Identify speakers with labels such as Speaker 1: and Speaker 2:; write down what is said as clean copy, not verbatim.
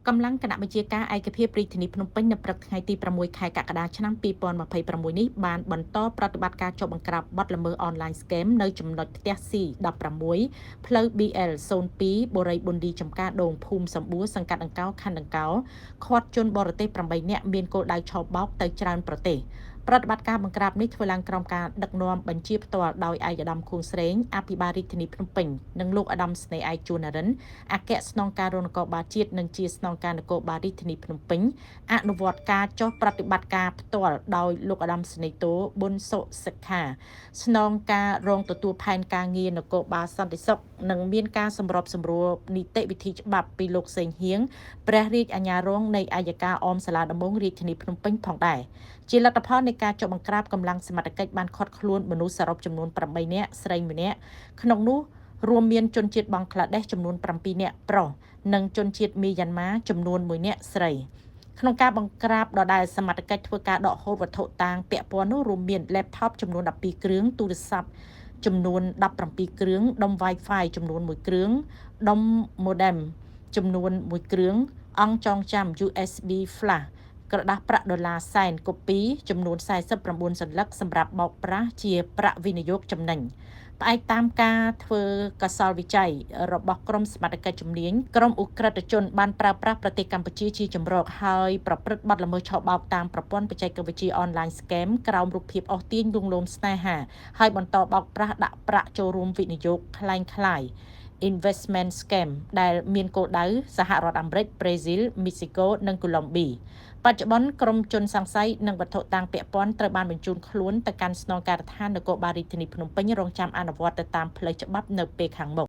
Speaker 1: កម្លាំងគណៈបញ្ជាការឯកភាពរាជធានីភ្នំពេញនៅព្រឹកថ្ងៃទី6 ខែកក្កដាឆ្នាំ2026នេះបានបន្តប្រតិបត្តិការជាប់បង្ក្រាបបទល្មើស online scam នៅចំណុចផ្ទះ C16 ផ្លូវ BL02 បូរីប៊ុនឌីចំការដូងភូមិសម្បួរសង្កាត់ដង្កោខណ្ឌដង្កោឃាត់ជនបរទេស8នាក់មានគោលដៅឆបោកទៅច្រើនប្រទេសប្រតិបត្តិការបង្ក្រាបនេះធ្វើឡើងក្រោមការដឹកនាំបញ្ជាផ្ទាល់ដោយឯកឧត្តមខួងស្រេងអភិបាលរាជធានីភ្នំពេញនិងលោកឧត្តមស្នេហ៍ឯកជួននរិនអគ្គស្នងការរងនគរបាលជាតិនិងជាស្នងការនគរបាលរាជធានីភ្នំពេញអនុវត្តការចុះប្រតិបត្តិការផ្ទាល់ដោយលោកឧត្តមស្នេហ៍តូប៊ុនសុសិក្ខាស្នងការរងទទួលផែនការងារនគរបាលសន្តិសុខនិងមានការសម្របសម្រួលនីតិវិធីច្បាប់ពីលោកសេងហៀងព្រះរាជអាជ្ញារងនៃអัยការអមសាលាដំបងរាជធានីភ្នំពេញផងដែរជាលទ្ធផលនៃការចុះបង្ក្រាបកម្លាំងសមត្ថកិច្ចបានឃាត់ខ្លួនមនុស្សសរុបចំនួន8នាក់ស្រី1នាក់ក្នុងនោះរួមមានជនជាតិបង់ក្លាដេសចំនួន7នាក់ប្រុសនិងជនជាតិមីយ៉ាន់ម៉ាចំនួន1នាក់ស្រីក្នុងការបង្ក្រាបដដែលសមត្ថកិច្ចធ្វើការដកហូតវត្ថុតាងពាក់ព័ន្ធនោះរួមមាន laptop ចំនួន12គ្រឿងទូរស័ព្ទចំនួន17គ្រឿងដុំ Wi-Fi ចំនួន1គ្រឿងដុំ modem ចំនួន1គ្រឿងអង្គចងចាំ USB flash ក្រដាសប្រាក់ដុល្លារសែនកូពីចំនួន49សន្លឹកសម្រាប់បោកប្រាស់ជាប្រាក់វិនិយោគចំណេញផ្អែកតាមការធ្វើកសលវិច័យរបស់ក្រមសមត្ថកិច្ចជំនាញក្រមឧក្រិដ្ឋជនបានប្រើប្រាស់ប្រទេសកម្ពុជាជាជំរកហើយប្រព្រឹត្តបទល្មើសឆបោកតាមប្រព័ន្ធបច្ចេកវិទ្យា online scam ក្រោមរូបភាពអូសទាញលួងលោមស្នេហាហើយបន្តបោកប្រាស់ដាក់ប្រាក់ចូលរួមវិនិយោគคล้ายinvestment scam ដែលមានគោលដៅសហរដ្ឋអាមេរិក ប្រេស៊ីល មីស៊ីកូ និងកូឡុំប៊ីបច្ចុប្បន្នក្រុមជនសង្ស័យនិងវត្ថុតាងពាក់ព័ន្ធត្រូវបានបញ្ជូនខ្លួនទៅកាន់ស្នងការដ្ឋាននគរបាលរាជធានីភ្នំពេញរងចាំអនុវត្តទៅតាមផ្លូវច្បាប់នៅពេលខាងមុខ